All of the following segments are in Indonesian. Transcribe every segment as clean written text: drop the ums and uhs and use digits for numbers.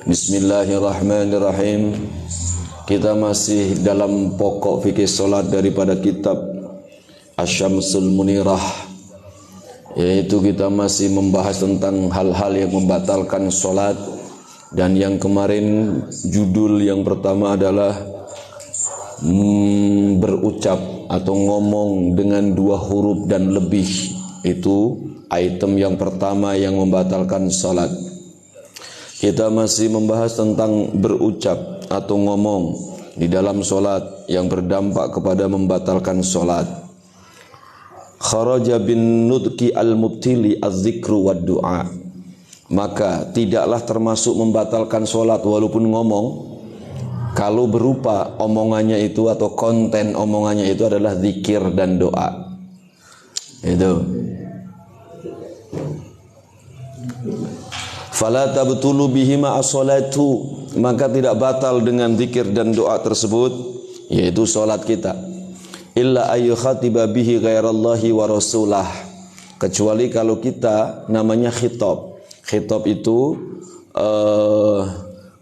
Bismillahirrahmanirrahim. Kita masih dalam pokok fikih solat daripada kitab Asy-Syamsul Munirah, yaitu kita masih membahas tentang hal-hal yang membatalkan solat. Dan yang kemarin judul yang pertama adalah berucap atau ngomong dengan 2 huruf dan lebih. Itu item yang pertama yang membatalkan solat. Kita masih membahas tentang berucap atau ngomong di dalam solat yang berdampak kepada membatalkan solat. Kharaja bin nudki al-mubtili az-zikru wad du'a. Maka tidaklah termasuk membatalkan solat walaupun ngomong, kalau berupa omongannya itu atau konten omongannya itu adalah zikir dan doa. Itu. Fala tabtulu bihima as-salatu, maka tidak batal dengan zikir dan doa tersebut, yaitu solat kita. Illa ayu khatiba bihi ghairallahi wa rasulah, kecuali kalau kita namanya khitab. Khitab itu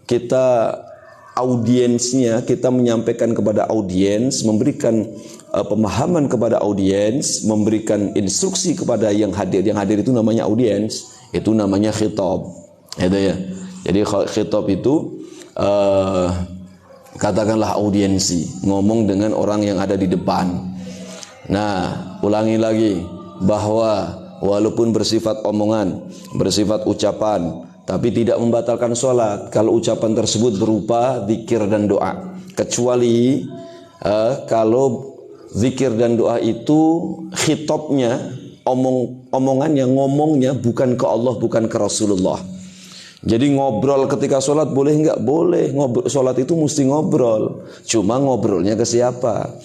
kita audiensnya, kita menyampaikan kepada audiens, memberikan pemahaman kepada audiens, memberikan instruksi kepada yang hadir. Yang hadir itu namanya audiens, itu namanya khitab. Itu ya. Jadi khitab itu katakanlah audiensi, ngomong dengan orang yang ada di depan. Nah, ulangi lagi bahwa walaupun bersifat omongan, bersifat ucapan, tapi tidak membatalkan sholat kalau ucapan tersebut berupa zikir dan doa. Kecuali kalau zikir dan doa itu khitabnya, omongannya, ngomongnya bukan ke Allah, bukan ke Rasulullah. Jadi ngobrol ketika sholat boleh nggak? Boleh. Sholat itu mesti ngobrol. Cuma ngobrolnya ke siapa?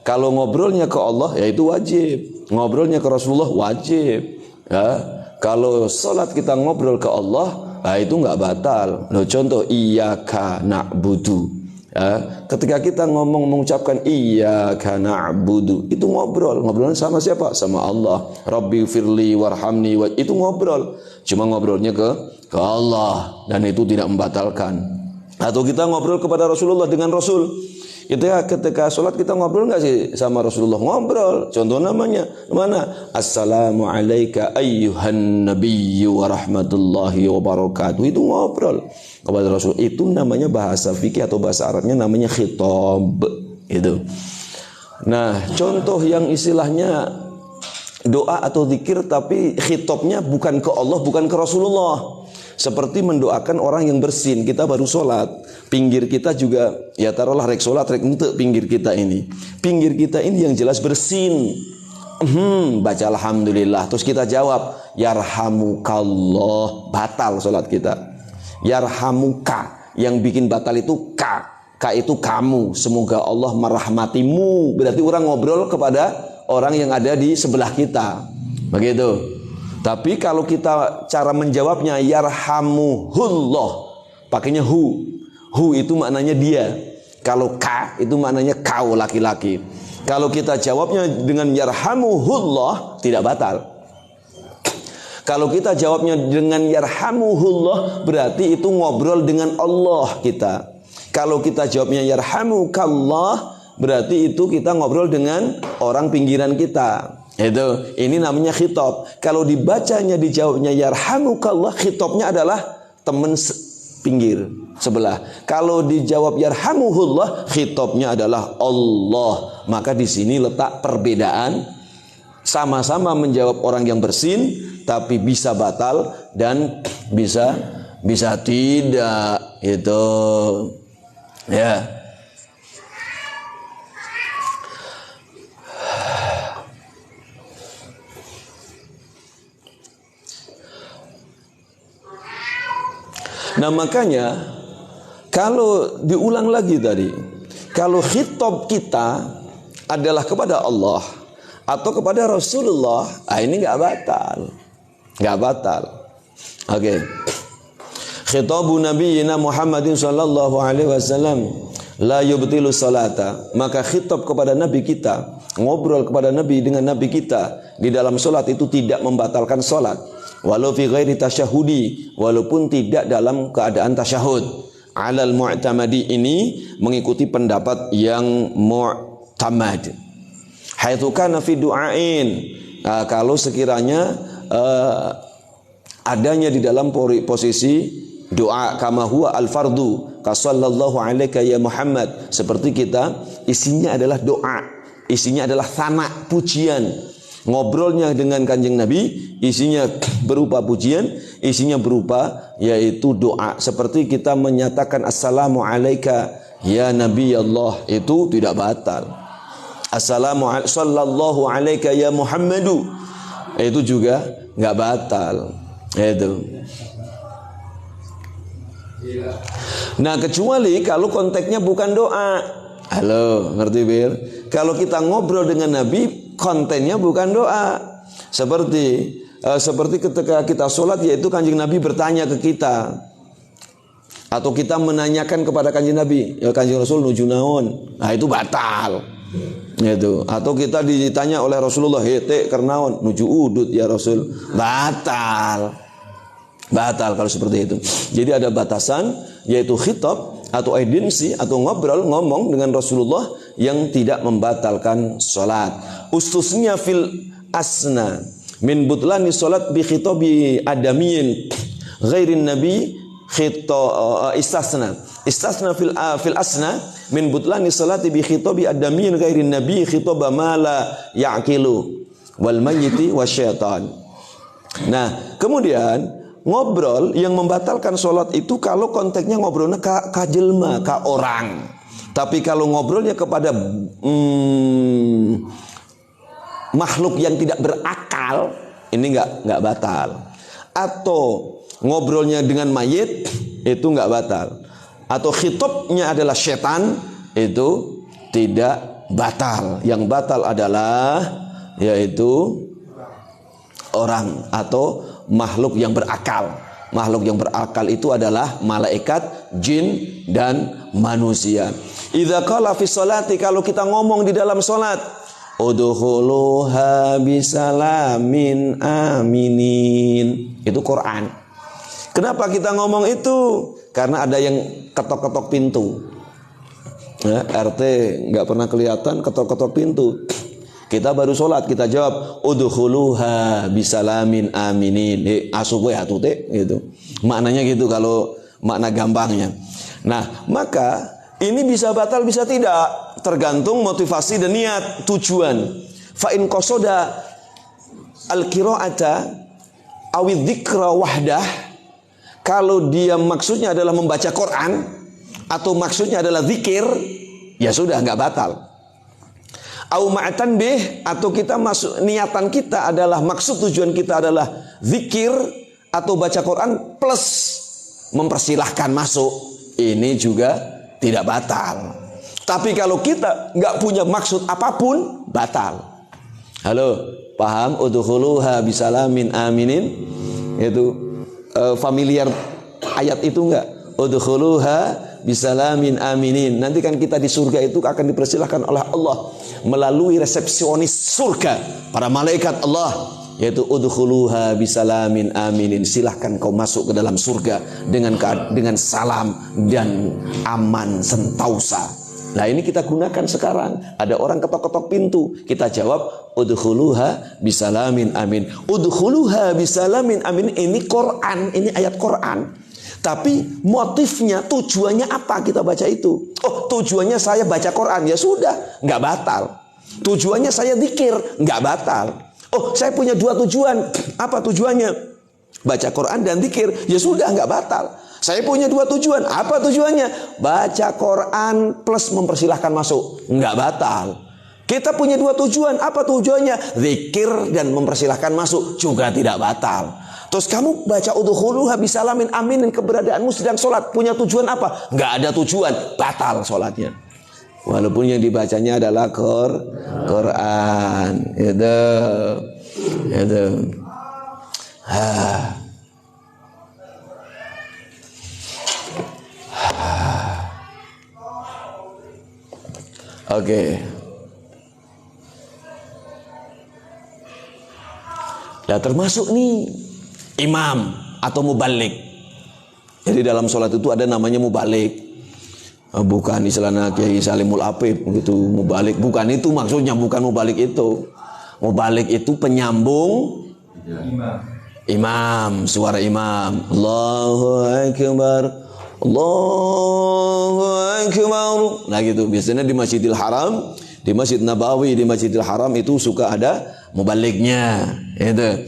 Kalau ngobrolnya ke Allah, ya itu wajib. Ngobrolnya ke Rasulullah wajib. Kalau sholat kita ngobrol ke Allah, itu nggak batal. Loh, contoh iyyaka na'budu. Ketika kita mengucapkan iyyaka na'budu, itu ngobrolnya sama siapa? Sama Allah. Rabbi firli warhamni, itu ngobrol. Cuma ngobrolnya ke Allah, dan itu tidak membatalkan. Atau kita ngobrol kepada Rasulullah dengan Rasul, itu ya, ketika sholat kita ngobrol nggak sih sama Rasulullah? Ngobrol. Contoh namanya mana? Assalamu alayka ayyuhan nabiyyu wa rahmatullahi wa barakatuh. Itu ngobrol kepada Rasul. Itu namanya bahasa fikih atau bahasa Arabnya namanya khitab. Itu. Nah, contoh yang istilahnya doa atau zikir tapi khitabnya bukan ke Allah, bukan ke Rasulullah. Seperti mendoakan orang yang bersin. Kita baru sholat, pinggir kita juga, ya taruhlah rek sholat, rek untuk pinggir kita ini. Pinggir kita ini yang jelas bersin. Baca alhamdulillah. Terus kita jawab, yarhamukallah. Batal sholat kita. Yarhamuka. Yang bikin batal itu ka. Ka itu kamu. Semoga Allah merahmatimu. Berarti orang ngobrol kepada orang yang ada di sebelah kita. Begitu. Tapi kalau kita cara menjawabnya yarhamuhullah, pakainya hu. Hu itu maknanya dia. Kalau ka itu maknanya kau laki-laki. Kalau kita jawabnya dengan yarhamuhullah, tidak batal. Kalau kita jawabnya dengan yarhamuhullah, berarti itu ngobrol dengan Allah kita. Kalau kita jawabnya yarhamukallah, berarti itu kita ngobrol dengan orang pinggiran kita. Itu, ini namanya khitab. Kalau dibacanya, dijawabnya yarhamukallah, khitabnya adalah teman pinggir sebelah. Kalau dijawab yarhamuhullah, khitabnya adalah Allah. Maka di sini letak perbedaan. Sama-sama menjawab orang yang bersin, tapi bisa batal dan bisa tidak. Itu ya. Nah, makanya kalau diulang lagi tadi, kalau khitab kita adalah kepada Allah atau kepada Rasulullah, ini nggak batal. Oke. Khitabu nabiyina Muhammadin sallallahu alaihi wasallam la yubtilu salata. Maka khitab kepada nabi kita, ngobrol kepada nabi dengan nabi kita di dalam salat itu tidak membatalkan salat. walau fi ghairi tasyahudi, walaupun tidak dalam keadaan tasyahud. Alal mu'tamadi, ini mengikuti pendapat yang mu'tamad. Haitsu kana fi du'ain, kalau sekiranya adanya di dalam posisi doa, kama huwa al-fardu ka sallallahu alaika ya Muhammad, seperti kita isinya adalah doa, isinya adalah sana, pujian. Ngobrolnya dengan Kanjeng Nabi isinya berupa pujian, isinya berupa yaitu doa. Seperti kita menyatakan assalamu alaika ya Nabi Allah, itu tidak batal. Assalamu sallallahu alaika ya Muhammadu, itu juga nggak batal. Itu. Nah, kecuali kalau konteksnya bukan doa. Halo, ngerti Bir? Kalau kita ngobrol dengan Nabi, kontennya bukan doa. Seperti ketika kita sholat, yaitu Kanjeng Nabi bertanya ke kita, atau kita menanyakan kepada Kanjeng Nabi, ya Kanjeng Rasul nuju naon. Nah, itu batal. Itu. Atau kita ditanya oleh Rasulullah, hete kernaon nuju udut ya Rasul. Batal. Batal kalau seperti itu. Jadi ada batasan, yaitu khitab atau audiensi atau ngomong dengan Rasulullah yang tidak membatalkan sholat. Ustusnya fil asna min butlani sholat bi khitabi adamiyin ghairin nabi istasna fil asna min butlani sholati bi khitabi adamiyin ghairin nabi khitaba ma la ya'qilu wal mayyiti wasyaitan. Nah, kemudian ngobrol yang membatalkan sholat itu kalau konteksnya ngobrolnya ka jelma, ka orang. Tapi kalau ngobrolnya kepada makhluk yang tidak berakal, ini nggak batal. Atau ngobrolnya dengan mayit, itu nggak batal. Atau khitabnya adalah setan, itu tidak batal. Yang batal adalah yaitu orang atau makhluk yang berakal. Makhluk yang berakal itu adalah malaikat, jin, dan manusia. Idza qala fi sholati, kalau kita ngomong di dalam sholat, udkhuluha bisalamin aminin, itu Quran. Kenapa kita ngomong itu? Karena ada yang ketok-ketok pintu. Ya, RT nggak pernah kelihatan ketok-ketok pintu. Kita baru sholat, kita jawab udkhuluha bisalamin aminin. Asuwe atute gitu. Maknanya gitu kalau makna gampangnya. Nah, maka ini bisa batal bisa tidak, tergantung motivasi dan niat, tujuan. Fa in qasada al-qira'ata awidh dzikra wahdah, kalau dia maksudnya adalah membaca Quran atau maksudnya adalah zikir, ya sudah nggak batal. Au ma'atan bih, atau kita masuk niatan kita adalah maksud tujuan kita adalah zikir atau baca Quran plus mempersilahkan masuk, ini juga tidak batal. Tapi kalau kita nggak punya maksud apapun, batal. Halo, paham? Udkhuluha bisalamin aminin, itu familiar ayat itu nggak? Udkhuluha bisalamin aminin. Nanti kan kita di surga itu akan dipersilahkan oleh Allah melalui resepsionis surga, para malaikat Allah, yaitu udkhuluha bisalamin aminin. Silahkan kau masuk ke dalam surga dengan salam dan aman sentausa. Nah, ini kita gunakan sekarang. Ada orang ketok-ketok pintu, kita jawab udkhuluha bisalamin amin. Udkhuluha bisalamin amin, ini Quran, ini ayat Quran. Tapi motifnya, tujuannya apa kita baca itu? Oh, tujuannya saya baca Quran, ya sudah, nggak batal. Tujuannya saya zikir, nggak batal. Oh, saya punya dua tujuan. Apa tujuannya? Baca Quran dan zikir, ya sudah, nggak batal. Saya punya dua tujuan. Apa tujuannya? Baca Quran plus mempersilahkan masuk, nggak batal. Kita punya dua tujuan. Apa tujuannya? Zikir dan mempersilahkan masuk, juga tidak batal. Terus kamu baca udkhuluha bisalamin amin, keberadaanmu sedang sholat, punya tujuan apa? Nggak ada tujuan, batal sholatnya. Walaupun yang dibacanya adalah Quran. Itu. Oke. Nah, termasuk nih imam atau mubalik. Jadi dalam sholat itu ada namanya mubalik. Bukan istilahnya Kiai Salimul Apib gitu, mubalik. Bukan itu maksudnya, bukan mubalik itu. Mubalik itu penyambung imam, suara imam. Allahu Akbar, Allahu Akbar. Nah gitu, biasanya di Masjidil Haram, di Masjid Nabawi, di Masjidil Haram itu suka ada mubaliknya. Itu.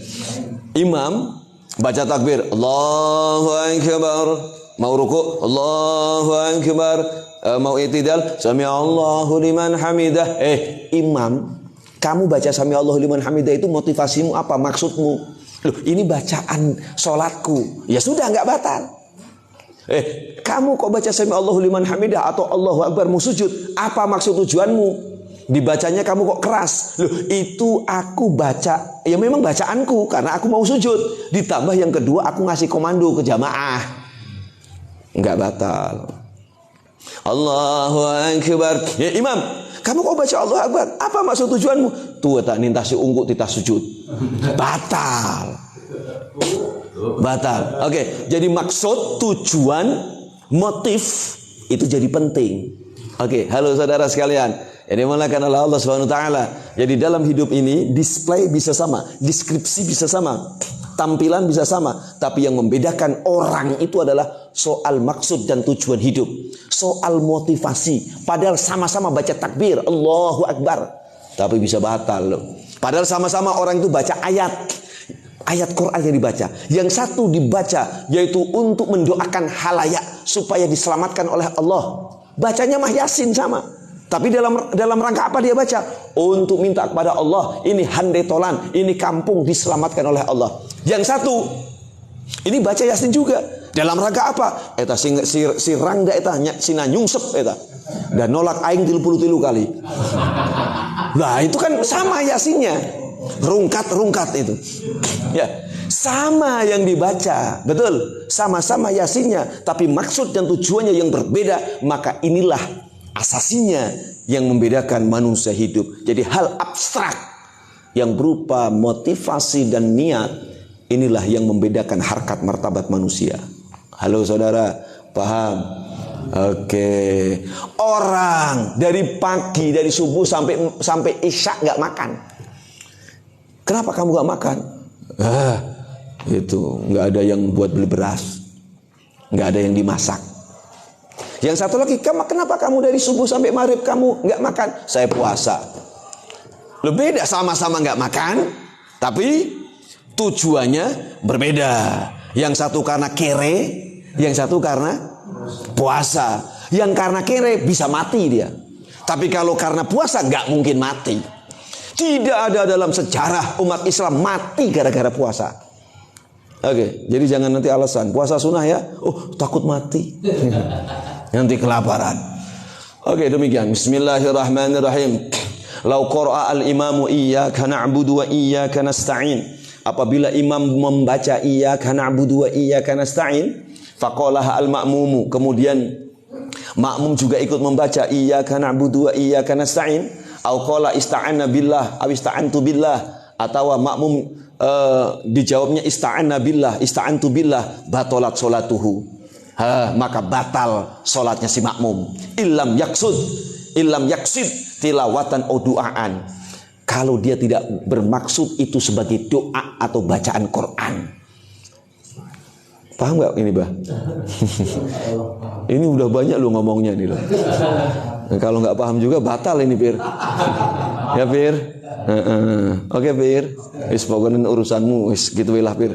Imam baca takbir, Allahu Akbar. Mau ruku, Allahu Akbar. Mau i'tidal, Sami'allahu liman hamidah. Imam, kamu baca Sami'allahu liman hamidah itu motivasimu apa? Maksudmu? Loh, ini bacaan sholatku. Ya sudah, nggak batal. Kamu kok baca Sami'allahu liman hamidah atau Allahu Akbar mau sujud? Apa maksud tujuanmu? Dibacanya kamu kok keras. Loh, itu aku baca, ya memang bacaanku karena aku mau sujud. Ditambah yang kedua, aku ngasih komando ke jamaah. Enggak batal. Allahu Akbar. Ya imam, kamu kok baca Allahu Akbar? Apa maksud tujuanmu? Tuh tak nintah si unggu titah sujud. Batal. Batal. Oke, jadi maksud, tujuan, motif itu jadi penting. Oke, halo saudara sekalian. Yang dimulakan oleh Allah Subhanahu wa taala. Jadi dalam hidup ini display bisa sama, deskripsi bisa sama, tampilan bisa sama, tapi yang membedakan orang itu adalah soal maksud dan tujuan hidup, soal motivasi. Padahal sama-sama baca takbir Allahu Akbar, tapi bisa batal loh. Padahal sama-sama orang itu baca ayat Quran yang dibaca. Yang satu dibaca yaitu untuk mendoakan halayak supaya diselamatkan oleh Allah. Bacanya mah Yasin sama. Tapi dalam rangka apa dia baca? Untuk minta kepada Allah, ini handai tolan, ini kampung diselamatkan oleh Allah. Yang satu ini baca Yasin juga. Dalam rangka apa? Eta si rangga eta sina nyungsep eta. Dan nolak aing 33 kali. Nah, itu kan sama Yasinnya. Rungkat itu. Ya, sama yang dibaca. Betul, sama-sama Yasinnya, tapi maksud dan tujuannya yang berbeda. Maka inilah asasinya yang membedakan manusia hidup. Jadi hal abstrak yang berupa motivasi dan niat, inilah yang membedakan harkat martabat manusia. Halo saudara, paham? Oke. Orang dari pagi, dari subuh sampai isya nggak makan. Kenapa kamu nggak makan? Itu nggak ada yang buat beli beras, nggak ada yang dimasak. Yang satu lagi, kenapa kamu dari subuh sampai maghrib kamu nggak makan? Saya puasa. Lebih beda, sama-sama nggak makan, tapi tujuannya berbeda. Yang satu karena kere, yang satu karena puasa. Yang karena kere bisa mati dia. Tapi kalau karena puasa nggak mungkin mati. Tidak ada dalam sejarah umat Islam mati gara-gara puasa. Oke, jadi jangan nanti alasan puasa sunnah ya. Oh, takut mati. Nanti kelaparan. Oke, demikian. Bismillahirrahmanirrahim. Lau qara'a al-imamu iyyaka na'budu wa iyyaka nasta'in. Apabila imam membaca iyyaka na'budu wa iyyaka nasta'in, faqalaha al-ma'mumu, kemudian makmum juga ikut membaca iyyaka na'budu wa iyyaka nasta'in, au qala ista'anna billah aw ista'antu billah, atau makmum dijawabnya ista'anna billah, ista'antu billah, batalat salatuhu. Maka batal solatnya si makmum. Illam yaksid tilawatan o du'aan. Kalau dia tidak bermaksud itu sebagai doa atau bacaan Quran. Paham gak ini bah? Ini udah banyak lu ngomongnya nih loh. Kalau nggak paham juga batal ini Pir. Ya Pir. Oke Pir. Wis pokoknya urusanmu wis gitu lah Pir.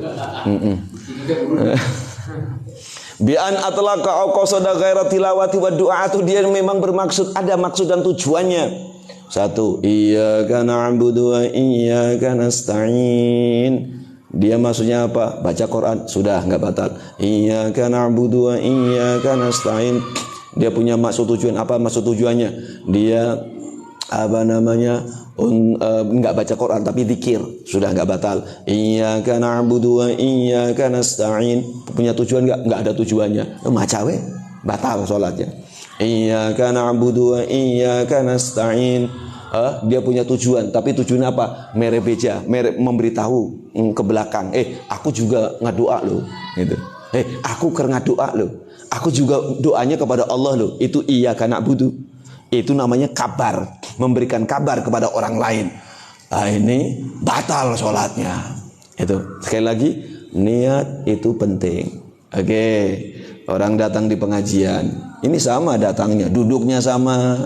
Bi'an atlaqa au qasada ghaira tilawati wa du'atu, dia memang bermaksud, ada maksud dan tujuannya. Satu, iyyaka na'budu wa iyyaka nasta'in. Dia maksudnya apa? Baca Quran, sudah nggak batal. Iyyaka na'budu wa iyyaka nasta'in. Dia punya maksud tujuan apa? Maksud tujuannya dia apa namanya? Enggak baca Quran tapi zikir, sudah enggak batal. Iyyaka na'budu wa iyyaka nasta'in. Punya tujuan enggak ada tujuannya. Maca we, batal salatnya. Iyyaka na'budu wa iyyaka nasta'in. Dia punya tujuan, tapi tujuannya apa? Merebeja, memberitahu ke belakang. Aku juga ngadoa loh, gitu. Aku keur ngadoa loh. Aku juga doanya kepada Allah loh. Itu iyyaka na'budu. Itu namanya kabar, memberikan kabar kepada orang lain. Ini batal sholatnya. Itu sekali lagi, niat itu penting. Oke, orang datang di pengajian, ini sama datangnya, duduknya sama,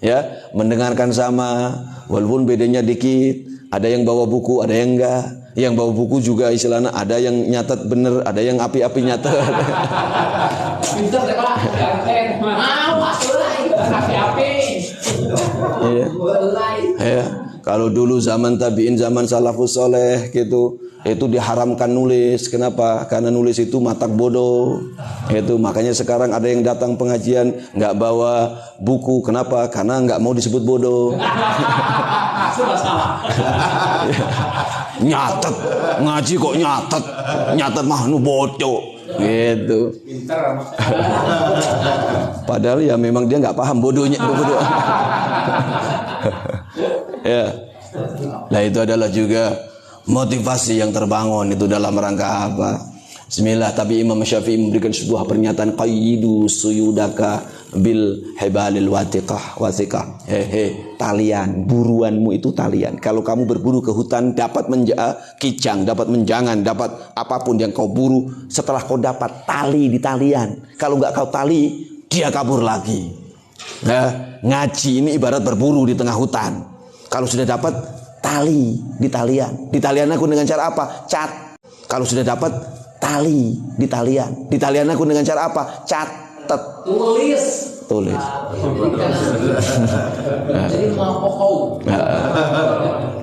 ya, mendengarkan sama, walaupun bedanya dikit. Ada yang bawa buku, ada yang enggak. Yang bawa buku juga istilahnya, ada yang nyatet bener, ada yang api-api nyatet. Pinter deh Pak, api-api. Iya. Kalau dulu zaman tabiin, zaman salafus soleh gitu, itu diharamkan nulis. Kenapa? Karena nulis itu matak bodoh. Itu makanya sekarang ada yang datang pengajian nggak bawa buku. Kenapa? Karena nggak mau disebut bodoh. Nyatet ngaji kok nyatet mah nu bodoh gitu. Padahal ya memang dia nggak paham bodohnya bodoh. Ya. Nah itu adalah juga motivasi yang terbangun itu dalam rangka apa? Bismillah. Tapi Imam Syafi'i memberikan sebuah pernyataan, qayyidu suyudaka bil hibalil watiqah. Talian, buruanmu itu talian. Kalau kamu berburu ke hutan, dapat kijang, dapat menjangan, dapat apapun yang kau buru, setelah kau dapat tali di talian. Kalau nggak kau tali, dia kabur lagi. Nah, ngaji ini ibarat berburu di tengah hutan. Kalau sudah dapat tali di talian. Di talian aku dengan cara apa? Cat. Kalau sudah dapat tali di talian. Di talian aku dengan cara apa? Catat. Tulis. Jadi mau pokok.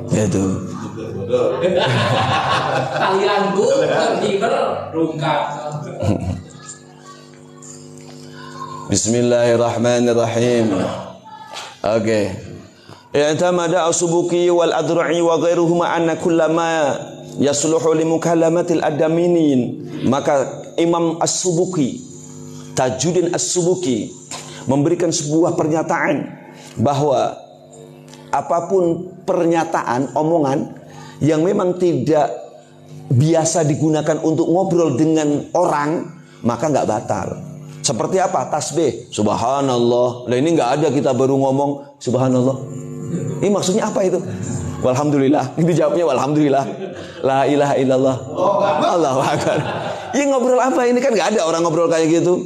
Itu. Talianku terhiber rungkat. Bismillahirrahmanirrahim. Oke. I'tamada as-Subuki wal Adru'i wa ghairuhuma anna kullama yasluhu li mukallamatil adaminin. Maka Imam As-Subuki, Tajuddin As-Subuki memberikan sebuah pernyataan bahwa apapun pernyataan, omongan yang memang tidak biasa digunakan untuk ngobrol dengan orang, maka nggak batal. Seperti apa? Tasbih, subhanallah. Lah ini nggak ada, kita baru ngomong subhanallah. Ini maksudnya apa itu? Walhamdulillah. Itu jawabnya walhamdulillah. La ilaha illallah. Allahu akbar. Ini ngobrol apa ini? Kan nggak ada orang ngobrol kayak gitu.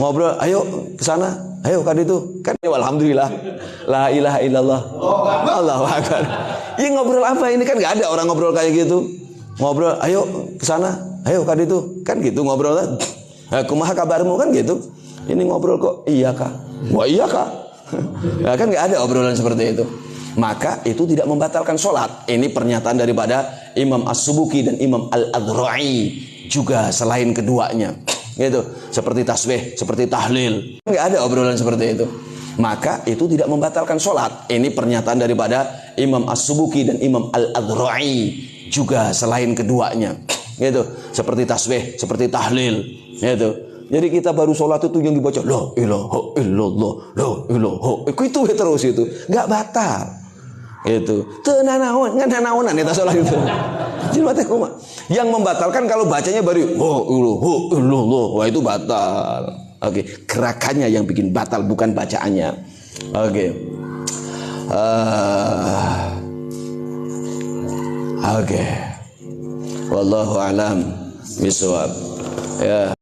Ngobrol, ayo ke sana, ayo kan itu. Kan walhamdulillah. La ilaha illallah. Allahu akbar. Ini ngobrol apa ini? Kan nggak ada orang ngobrol kayak gitu. Ngobrol, ayo ke sana, ayo kan itu. Kan gitu ngobrol. Kumaha kabarmu kan gitu. Ini ngobrol kok iya kah? Wah iya kah? Nah, kan nggak ada obrolan seperti itu. Maka itu tidak membatalkan sholat. Ini pernyataan daripada Imam As-Subuki dan Imam Al-Adru'i juga selain keduanya. Gitu. Seperti tasbih, seperti tahlil. Nggak ada obrolan seperti itu. Maka itu tidak membatalkan sholat. Ini pernyataan daripada Imam As-Subuki dan Imam Al-Adru'i juga selain keduanya. Gitu. Seperti tasbih, seperti tahlil. Gitu. Jadi kita baru sholat itu yang dibaca la ilaha illallah, la ilaha. Itu terus itu, nggak batal. Itu tenanawan, ngananawanan itu sholat itu. Jadi yang membatalkan kalau bacanya baru la ilaha illallah, wah itu batal. Oke, gerakannya yang bikin batal bukan bacaannya. Oke. Oke. Wallahu alam bishawab. Ya.